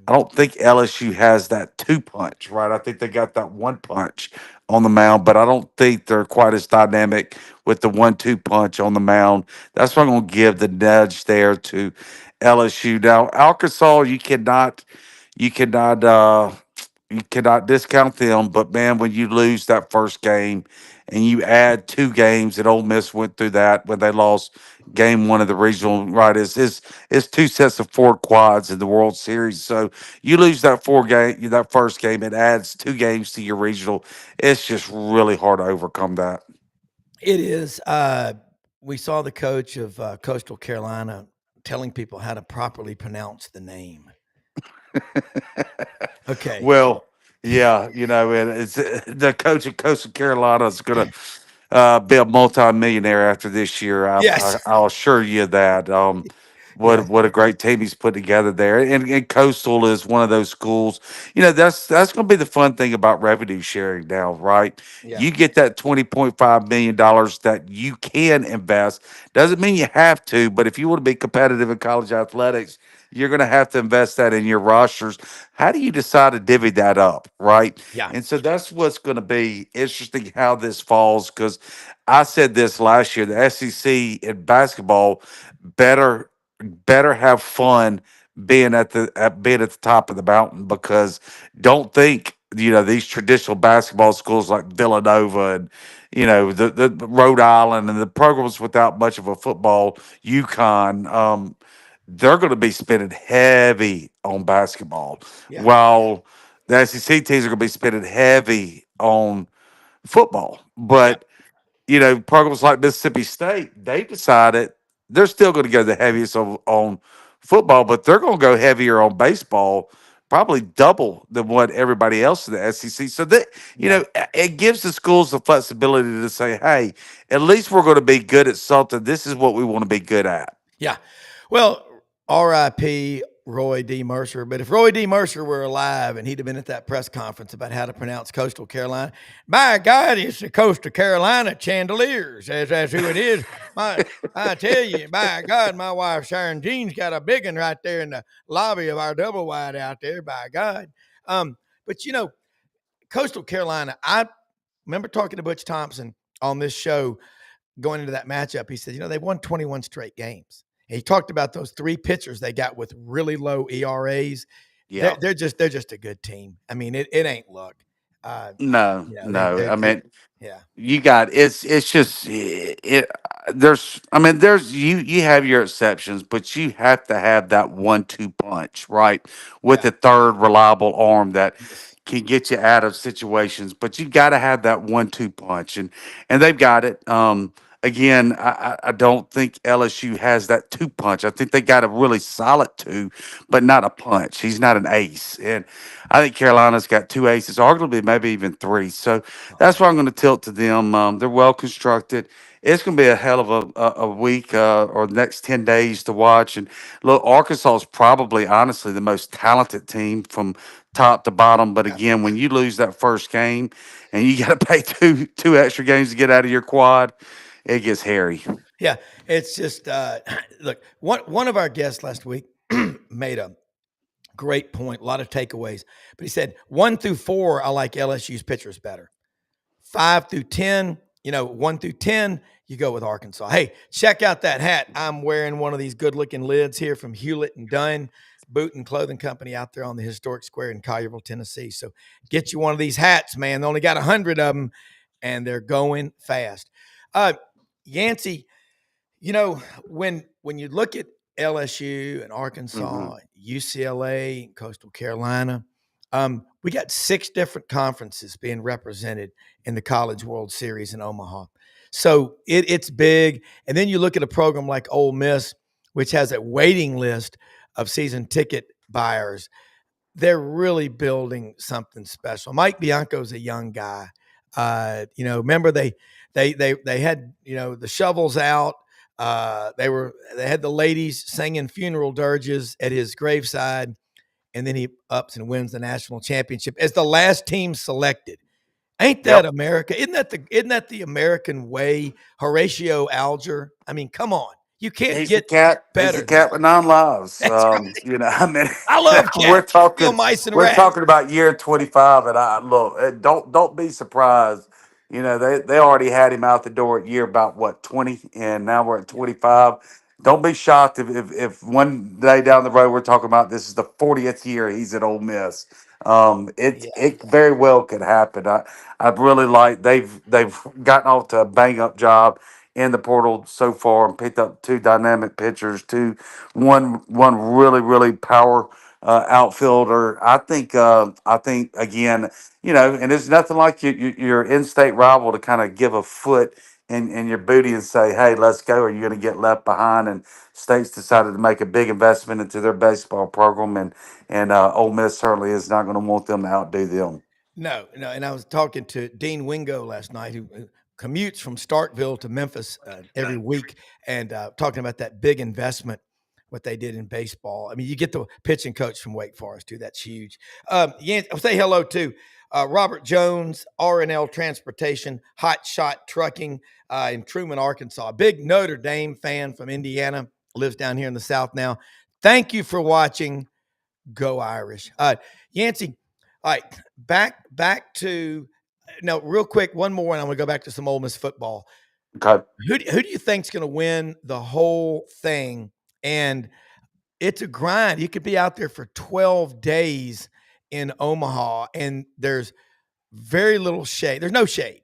I don't think LSU has that 2 punch, right? I think they got that 1 punch on the mound, but I don't think they're quite as dynamic with the 1-2 punch on the mound. That's why I'm going to give the nudge there to LSU. Now, Arkansas, you cannot, you cannot discount them. But man, when you lose that first game and you add 2 games, that Ole Miss went through that when they lost game 1 of the regional, right? It's 2 sets of 4 quads in the World Series. So you lose that first game, it adds 2 games to your regional. It's just really hard to overcome that. It is. We saw the coach of Coastal Carolina telling people how to properly pronounce the name. Okay. Well, yeah, and it's the coach of Coastal Carolina is going to be a multi-millionaire after this year. Yes. I'll assure you that. Yeah. What a great team he's put together there, and Coastal is one of those schools. That's going to be the fun thing about revenue sharing now, right? Yeah. You get that $20.5 million that you can invest. Doesn't mean you have to, but if you want to be competitive in college athletics, you're going to have to invest that in your rosters. How do you decide to divvy that up, right? Yeah. And so that's what's going to be interesting how this falls, because I said this last year, the SEC in basketball better have fun being at the top of the mountain, because don't think these traditional basketball schools like Villanova and the Rhode Island and the programs without much of a football, UConn, they're going to be spending heavy on basketball, while the SEC teams are going to be spending heavy on football. But programs like Mississippi State, they decided they're still going to go the heaviest on football, but they're going to go heavier on baseball, probably double than what everybody else in the SEC. So that it gives the schools the flexibility to say, "Hey, at least we're going to be good at something. This is what we want to be good at." Yeah. Well, RIP Roy D. Mercer, but if Roy D. Mercer were alive and he'd have been at that press conference about how to pronounce Coastal Carolina, by God, it's the Coastal Carolina Chandeliers. That's who it is. I tell you, by God, my wife Sharon Jean's got a big one right there in the lobby of our double wide out there. By God, but Coastal Carolina. I remember talking to Butch Thompson on this show going into that matchup. He said, they've won 21 straight games. And he talked about those three pitchers they got with really low ERAs. Yeah. They're just a good team. I mean, it ain't luck. No, no. I mean, yeah. you got it's just there's I mean there's you have your exceptions, but you have to have that 1-2 punch, right, with Yeah. a third reliable arm that Yes. can get you out of situations, but you got to have that 1-2 punch, and they've got it. Again, I don't think LSU has that two punch. I think they got a really solid two, but not a punch. He's not an ace, and I think Carolina's got two aces, arguably maybe even three. So that's why I'm going to tilt to them. They're well constructed. It's going to be a hell of a week or the next 10 days to watch. And look, Arkansas is probably, honestly, the most talented team from top to bottom. But Yeah. again, when you lose that first game and you got to pay two extra games to get out of your quad, it gets hairy. Yeah. It's just, look, one of our guests last week made a great point, a lot of takeaways. But he said 1 through 4, I like LSU's pitchers better. 5 through 10, 1 through 10, you go with Arkansas. Hey, check out that hat. I'm wearing one of these good looking lids here from Hewlett and Dunn Boot and Clothing Company out there on the historic square in Collierville, Tennessee. So get you one of these hats, man. They only got 100 of them and they're going fast. Yancy, when you look at LSU and Arkansas, UCLA, and Coastal Carolina, we got 6 different conferences being represented in the College World Series in Omaha. So it's big. And then you look at a program like Ole Miss, which has a waiting list of season ticket buyers. They're really building something special. Mike Bianco's a young guy. Remember they had the shovels out. They had the ladies singing funeral dirges at his graveside, and then he ups and wins the national championship as the last team selected. Ain't that America? Isn't that the American way? Horatio Alger. I mean, come on. You can't He's get the cat. He's better the than cat that. with 9 lives. That's right. I mean, I love we're cats. Real talking. mice and We're rats. talking about year 25, and I look. Don't be surprised. They already had him out the door at year about what 20, and now we're at 25. Don't be shocked if one day down the road we're talking about this is the 40th year he's at Ole Miss. It very well could happen. I really like they've gotten off to a bang up job in the portal so far and picked up 2 dynamic pitchers, one really power outfielder. I think again, and there's nothing like your in-state rival to kind of give a foot in your booty and say, hey, let's go, or you're going to get left behind. And states decided to make a big investment into their baseball program, and Ole Miss certainly is not going to want them to outdo them. No. And I was talking to Dean Wingo last night, who commutes from Starkville to Memphis every week, and talking about that big investment, what they did in baseball. I mean, you get the pitching coach from Wake Forest, too. That's huge. I'll say hello to Robert Jones, R&L Transportation, Hot Shot Trucking in Truman, Arkansas. A big Notre Dame fan from Indiana, lives down here in the South now. Thank you for watching. Go Irish. Yancy, all right, back to no, real quick, one more, and I'm going to go back to some Ole Miss football. Okay. Who do you think's going to win the whole thing? And it's a grind. You could be out there for 12 days in Omaha, and there's very little shade. There's no shade.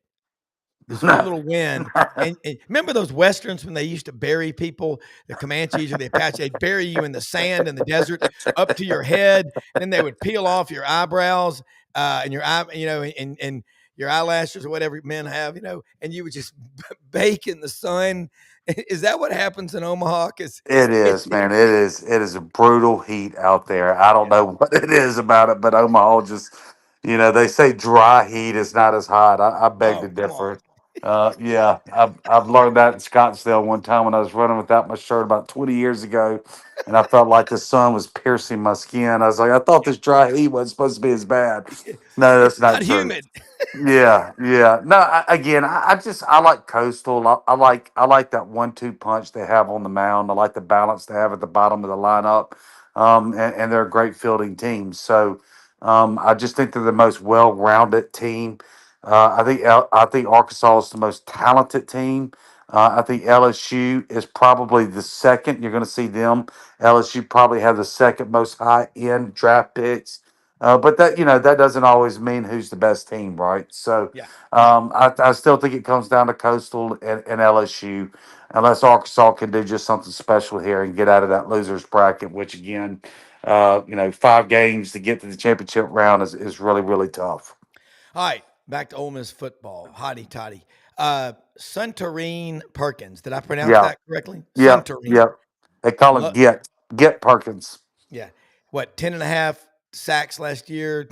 There's very little wind. And remember those Westerns when they used to bury people, the Comanches or the Apache, they'd bury you in the sand in the desert up to your head. And then they would peel off your eyebrows and your eye, and your eyelashes or whatever men have, and you would just bake in the sun. Is that what happens in Omaha? It is, man. It is a brutal heat out there. I don't know what it is about it, but Omaha just, they say dry heat is not as hot. I beg to Come on. differ. Yeah, I've learned that in Scottsdale one time when I was running without my shirt about 20 years ago, and I felt like the sun was piercing my skin. I was like, I thought this dry heat wasn't supposed to be as bad. No, that's It's not not true. humid. Yeah, yeah. No, I like Coastal. I like that 1-2 punch they have on the mound. I like the balance they have at the bottom of the lineup, and they're a great fielding team. So, I just think they're the most well-rounded team. I think Arkansas is the most talented team. I think LSU is probably the second. You're going to see them. LSU probably have the second most high-end draft picks. But that doesn't always mean who's the best team, right? So Yeah. I still think it comes down to Coastal and LSU, unless Arkansas can do just something special here and get out of that losers bracket, which again, 5 games to get to the championship round is really, really tough. All right, back to Ole Miss football. Hotty toddy. Suntarine Perkins. Did I pronounce Yeah, that correctly? yeah, Suntarine. yeah. They call him Lo- Get Perkins. yeah. What, 10 and a half sacks last year?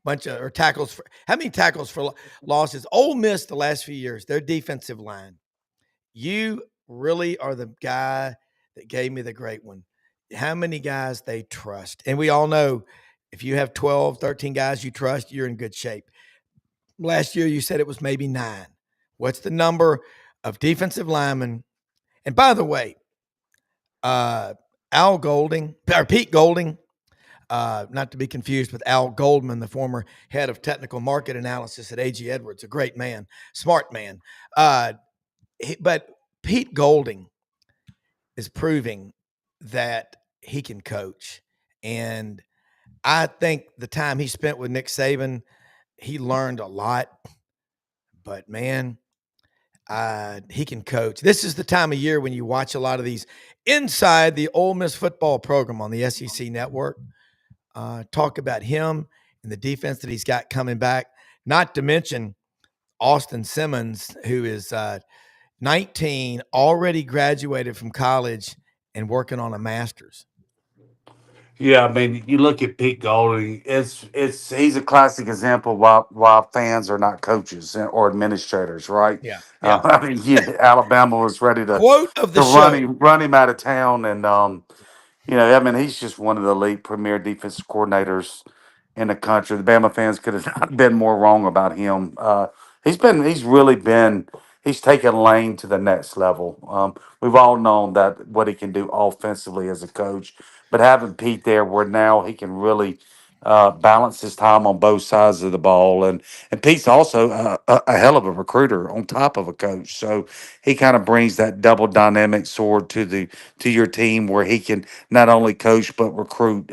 Bunch of or tackles for how many tackles for losses? Ole Miss the last few years, their defensive line. You really are the guy that gave me the great one. How many guys they trust? And we all know if you have 12, 13 guys you trust, you're in good shape. Last year, you said it was maybe 9. What's the number of defensive linemen? And by the way, Al Golding, or Pete Golding, not to be confused with Al Goldman, the former head of technical market analysis at A.G. Edwards, a great man, smart man. But Pete Golding is proving that he can coach. And I think the time he spent with Nick Saban, he learned a lot. But man, he can coach. This is the time of year when you watch a lot of these inside the Ole Miss football program on the SEC network. Talk about him and the defense that he's got coming back. Not to mention Austin Simmons, who is 19, already graduated from college and working on a master's. Yeah, I mean, you look at Pete Golding. He's a classic example why fans are not coaches or administrators, right? Yeah, yeah. I mean, Alabama was ready to Quote of the to show. run him out of town, and I mean, he's just one of the elite premier defensive coordinators in the country. The Bama fans could have not been more wrong about him. He's taken Lane to the next level. We've all known that what he can do offensively as a coach, but having Pete there, where now he can really balance his time on both sides of the ball, and Pete's also a hell of a recruiter on top of a coach. So he kind of brings that double dynamic sword to your team, where he can not only coach but recruit.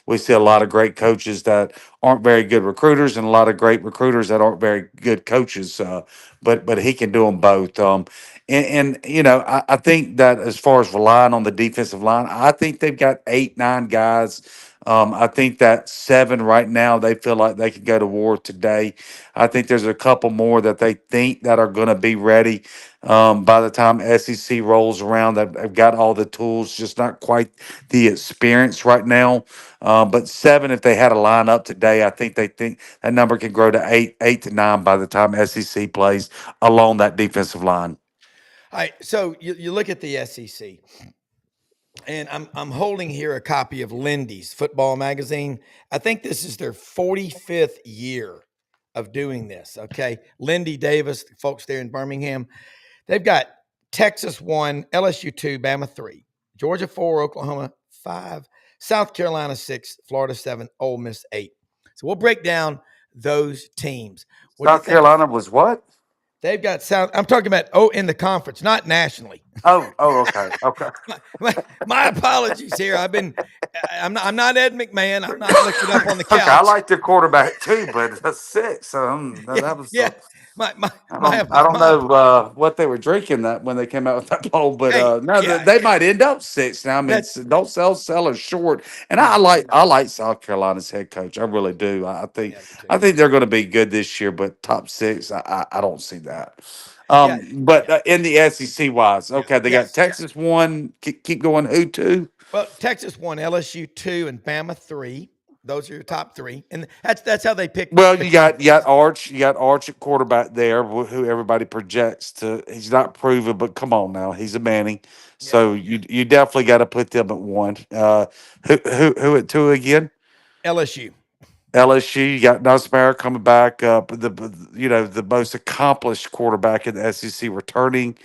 We see a lot of great coaches that aren't very good recruiters, and a lot of great recruiters that aren't very good coaches. But he can do them both. I think that as far as relying on the defensive line, I think they've got 8, 9 guys. I think that 7 right now they feel like they could go to war today. I think there's a couple more that they think that are going to be ready by the time SEC rolls around. That have got all the tools, just not quite the experience right now. But 7, if they had a lineup today, I think they think that number can grow to 8 to 9 by the time SEC plays along that defensive line. All right, so you look at the SEC, and I'm holding here a copy of Lindy's Football Magazine. I think this is their 45th year of doing this. Okay, Lindy Davis, the folks there in Birmingham, they've got Texas 1, LSU 2, Bama 3, Georgia 4, Oklahoma 5, South Carolina 6, Florida 7, Ole Miss 8. So we'll break down those teams. What do you South think? Carolina was what? They've got South. I'm talking about in the conference, not nationally. Okay, okay. My apologies here. I'm not Ed McMahon. I'm not looking up on the Okay, I couch. like their quarterback too, but that's 6. Yeah, That was. yeah. My my I don't my. know what they were drinking that when they came out with that poll, but Hey, no, yeah. they might end up 6 now. I mean, That don't sell sellers short. And no. I like South Carolina's head coach. I really do. Yeah, I do too. I think they're going to be good this year, but top 6, I don't see that. Yeah, But yeah, in the SEC wise, okay, they got yes. Texas 1. Keep going. Who 2? Well, Texas 1, LSU 2, and Bama 3. Those are your top three, and that's how they pick. Well, the you got conference. You got Arch at quarterback there, who everybody projects to. He's not proven, but come on now, he's a Manning. Yeah. So you definitely got to put them at one. Who at two again? LSU. LSU. You got Nussmeier coming back up. The most accomplished quarterback in the SEC returning.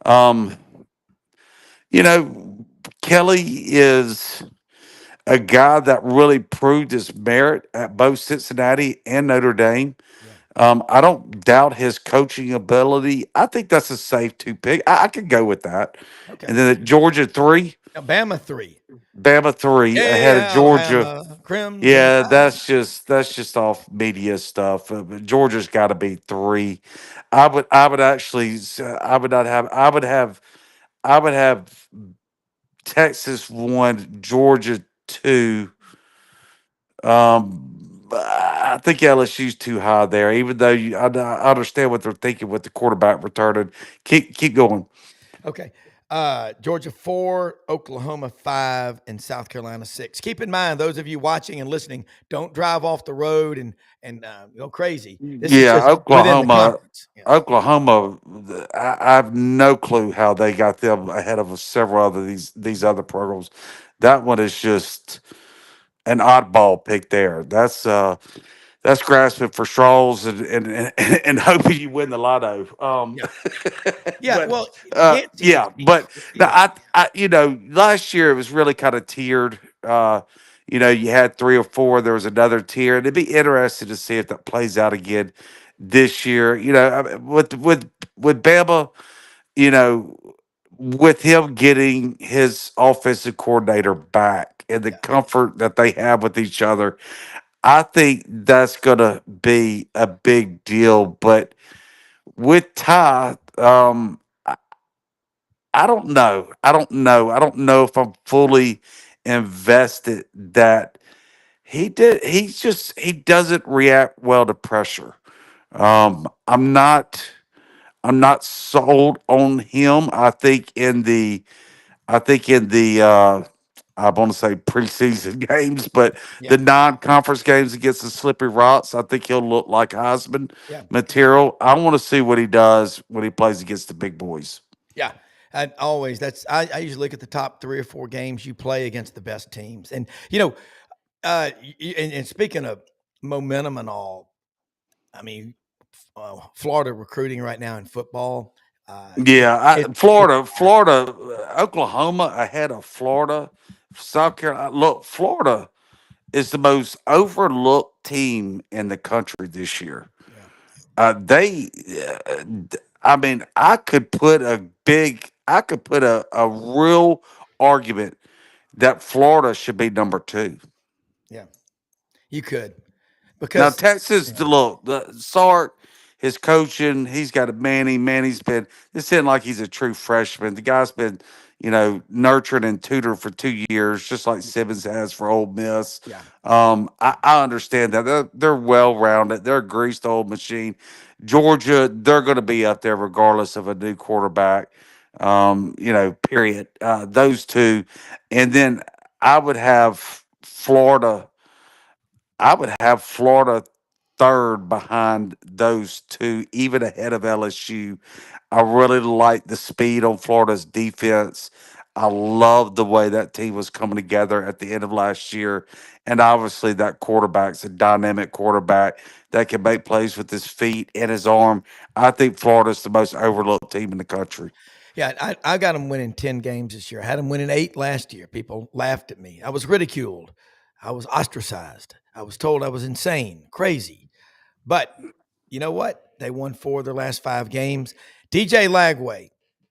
Um, Kelly is a guy that really proved his merit at both Cincinnati and Notre Dame. Yeah. I don't doubt his coaching ability. I think that's a safe two pick. I could go with that. Okay. And then at Georgia 3, Alabama 3. Bama 3 ahead of Georgia. Alabama, Crimson. Yeah, that's just off media stuff. But Georgia's got to be 3. I would actually I would have Texas 1, Georgia 2. I think LSU's too high there, even though I understand what they're thinking with the quarterback returning. Keep going. Okay. Georgia 4, Oklahoma 5, and South Carolina 6. Keep in mind, those of you watching and listening, don't drive off the road and go crazy. This is just within the conference. Yeah. Oklahoma. I have no clue how they got them ahead of several other these other programs. That one is just an oddball pick there. That's grasping for straws and hoping you win the lotto. Yeah. But, Well, last year it was really kind of tiered. You had 3 or 4. There was another tier, and it'd be interesting to see if that plays out again this year. With Bama, you know, with him getting his offensive coordinator back and the comfort that they have with each other, I think that's going to be a big deal. But with Ty, I don't know. I don't know if I'm fully invested that he did. He doesn't react well to pressure. I'm not sold on him. I think in the I want to say preseason games, but the non-conference games against the Slippery Rocks, I think he'll look like Heisman material. I want to see what he does when he plays against the big boys. Yeah. I usually look at the top 3 or 4 games you play against the best teams. And, and speaking of momentum and all, I mean, Florida recruiting right now in football. Florida, Oklahoma ahead of Florida, South Carolina. Look, Florida is the most overlooked team in the country this year. I mean, I could put a real argument that Florida should be number 2. Yeah, you could. Because now Texas, the Sark, his coaching, he's got a Manny's been, this isn't like he's a true freshman. The guy's been, nurtured and tutored for 2 years, just like Simmons has for Ole Miss. Yeah. I understand that. They're well-rounded. They're a greased old machine. Georgia, they're going to be up there regardless of a new quarterback, period. Those 2. And then I would have Florida 3rd behind those 2, even ahead of LSU. I really like the speed on Florida's defense. I love the way that team was coming together at the end of last year. And obviously that quarterback's a dynamic quarterback that can make plays with his feet and his arm. I think Florida's the most overlooked team in the country. Yeah, I got them winning 10 games this year. I had them winning 8 last year. People laughed at me. I was ridiculed. I was ostracized. I was told I was insane, crazy. But you know what? They won 4 of their last 5 games. DJ Lagway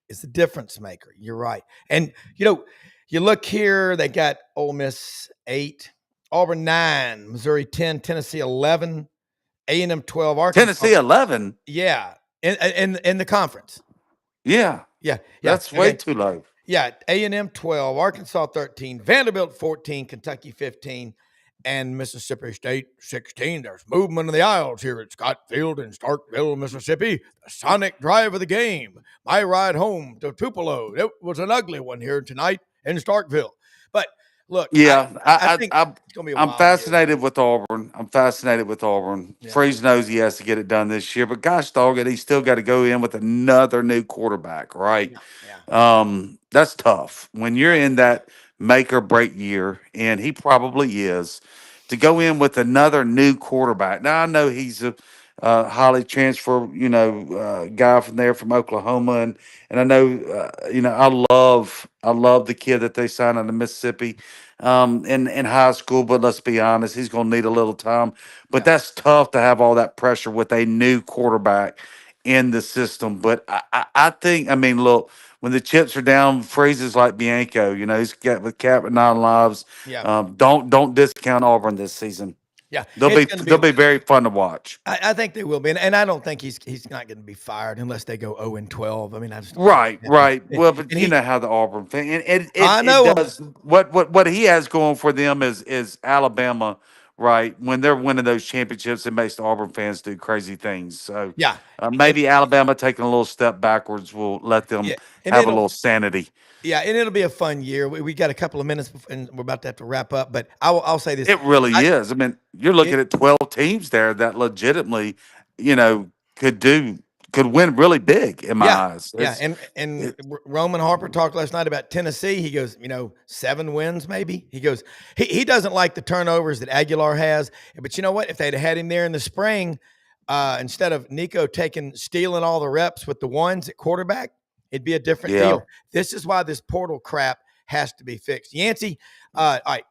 is the difference maker. You're right. And, you look here, they got Ole Miss 8, Auburn 9, Missouri 10, Tennessee 11, A&M 12, Arkansas. Tennessee 11? Yeah, in the conference. Yeah. That's way too low. Yeah, A&M 12, Arkansas 13, Vanderbilt 14, Kentucky 15, and Mississippi State 16. There's movement in the aisles here at Scott Field in Starkville, Mississippi. The sonic drive of the game. My ride home to Tupelo. It was an ugly one here tonight in Starkville. But Look, Yeah, I think it's going to be a I'm wild year. fascinated with Auburn. Yeah. Freeze knows he has to get it done this year, but gosh dog it, he's still got to go in with another new quarterback, right? Yeah. That's tough when you're in that make or break year, and he probably is, to go in with another new quarterback. Now I know he's a highly transfer, guy from there from Oklahoma, and I know, I love the kid that they signed out of Mississippi, in high school. But let's be honest, he's going to need a little time. But Yeah. that's tough to have all that pressure with a new quarterback in the system. But I think, I mean, look, when the chips are down, phrases like Bianco, he's got with Cap with 9 lives. Yeah. Don't discount Auburn this season. Yeah. They'll be very fun to watch. I think they will be, and I don't think he's not going to be fired unless they go 0-12. I mean, I just don't Right, think that. right. Well, but And you know how the Auburn fan, and I it know him. does what he has going for them is Alabama, right? When they're winning those championships, it makes the Auburn fans do crazy things. So Yeah. maybe Alabama taking a little step backwards will let them Yeah. And have a little sanity. Yeah, and it'll be a fun year. We got a couple of minutes, and we're about to have to wrap up. But I'll say this: It really is. I mean, you're looking at 12 teams there that legitimately, could win really big in my eyes. Yeah, and Roman Harper talked last night about Tennessee. He goes, 7 wins maybe. He goes, he doesn't like the turnovers that Aguilar has. But you know what? If they'd had him there in the spring, instead of Nico stealing all the reps with the ones at quarterback, it'd be a different deal. This is why this portal crap has to be fixed. Yancy, all right,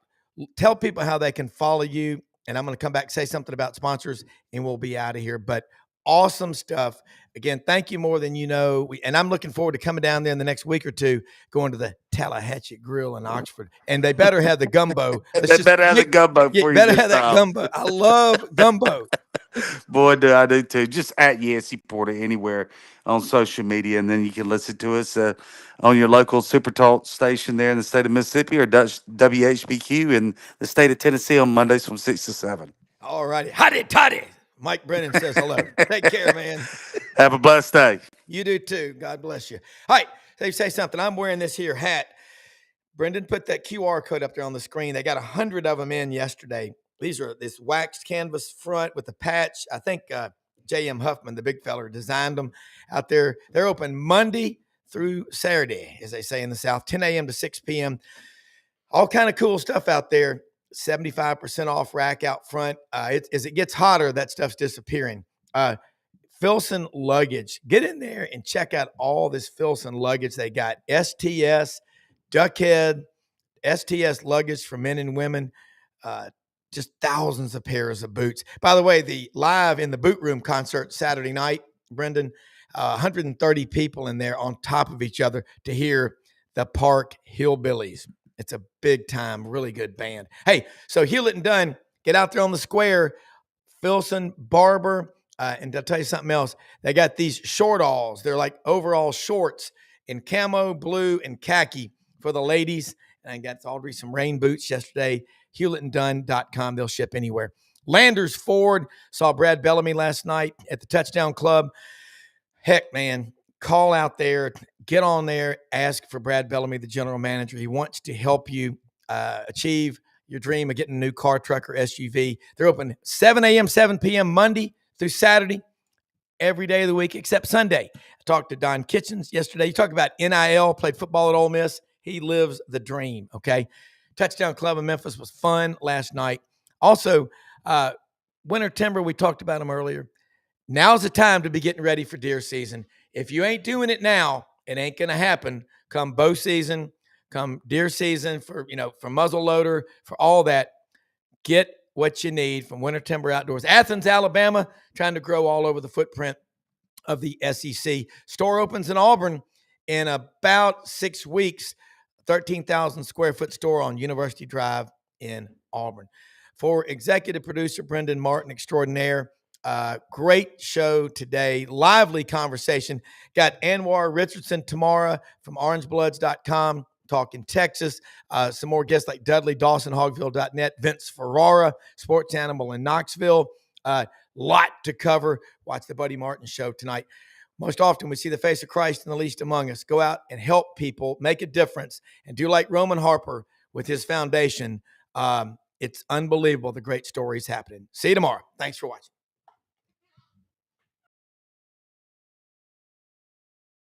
tell people how they can follow you, and I'm going to come back and say something about sponsors, and we'll be out of here. But awesome stuff. Again, thank you more than you know. And I'm looking forward to coming down there in the next week or two, going to the Tallahatchie Grill in Oxford. And they better have the gumbo. They better have the gumbo for you. Better have that gumbo. I love gumbo. Boy, do I do too. Just at Yancy Porter anywhere on social media. And then you can listen to us on your local Super Talk station there in the state of Mississippi, or Dutch WHBQ in the state of Tennessee on Mondays from 6 to 7. All righty. Hotty toddy. Mike Brennan says hello. Take care, man. Have a blessed day. You do too. God bless you. All right. They say something. I'm wearing this here hat. Brendan put that QR code up there on the screen. They got 100 of them in yesterday. These are this waxed canvas front with a patch. I think J.M. Huffman, the big fella, designed them out there. They're open Monday through Saturday, as they say in the South, 10 a.m. to 6 p.m. All kind of cool stuff out there. 75% off rack out front. As it gets hotter, that stuff's disappearing. Filson luggage. Get in there and check out all this Filson luggage. They got STS, Duckhead, STS luggage for men and women. Just thousands of pairs of boots. By the way, the Live in the Boot Room concert Saturday night, Brendan, 130 people in there on top of each other to hear the Park Hillbillies. It's a big time, really good band. Hey, so Hewlett and Dunn, get out there on the square. Filson, Barber, and I'll tell you something else. They got these short-alls. They're like overall shorts in camo, blue, and khaki for the ladies. And I got Audrey some rain boots yesterday. HewlettandDunn.com. They'll ship anywhere. Landers Ford. Saw Brad Bellamy last night at the Touchdown Club. Heck, man, call out there. Get on there. Ask for Brad Bellamy, the general manager. He wants to help you achieve your dream of getting a new car, truck, or SUV. They're open 7 a.m., 7 p.m. Monday through Saturday, every day of the week except Sunday. I talked to Don Kitchens yesterday. You talk about NIL, played football at Ole Miss. He lives the dream, okay? Touchdown Club in Memphis was fun last night. Also, winter timber, we talked about them earlier. Now's the time to be getting ready for deer season. If you ain't doing it now, it ain't going to happen. Come bow season, come deer season for muzzle loader, for all that. Get what you need from Winter Timber Outdoors. Athens, Alabama, trying to grow all over the footprint of the SEC. Store opens in Auburn in about 6 weeks. 13,000 square foot store on University Drive in Auburn. For executive producer Brendan Martin extraordinaire, great show today. Lively conversation. Got Anwar Richardson tomorrow from orangebloods.com talking Texas. Some more guests like Dudley Dawson, Hogville.net, Vince Ferrara, sports animal in Knoxville. Lot to cover. Watch the Buddy Martin show tonight. Most often we see the face of Christ in the least among us. Go out and help people, make a difference, and do like Roman Harper with his foundation. It's unbelievable the great stories happening. See you tomorrow. Thanks for watching.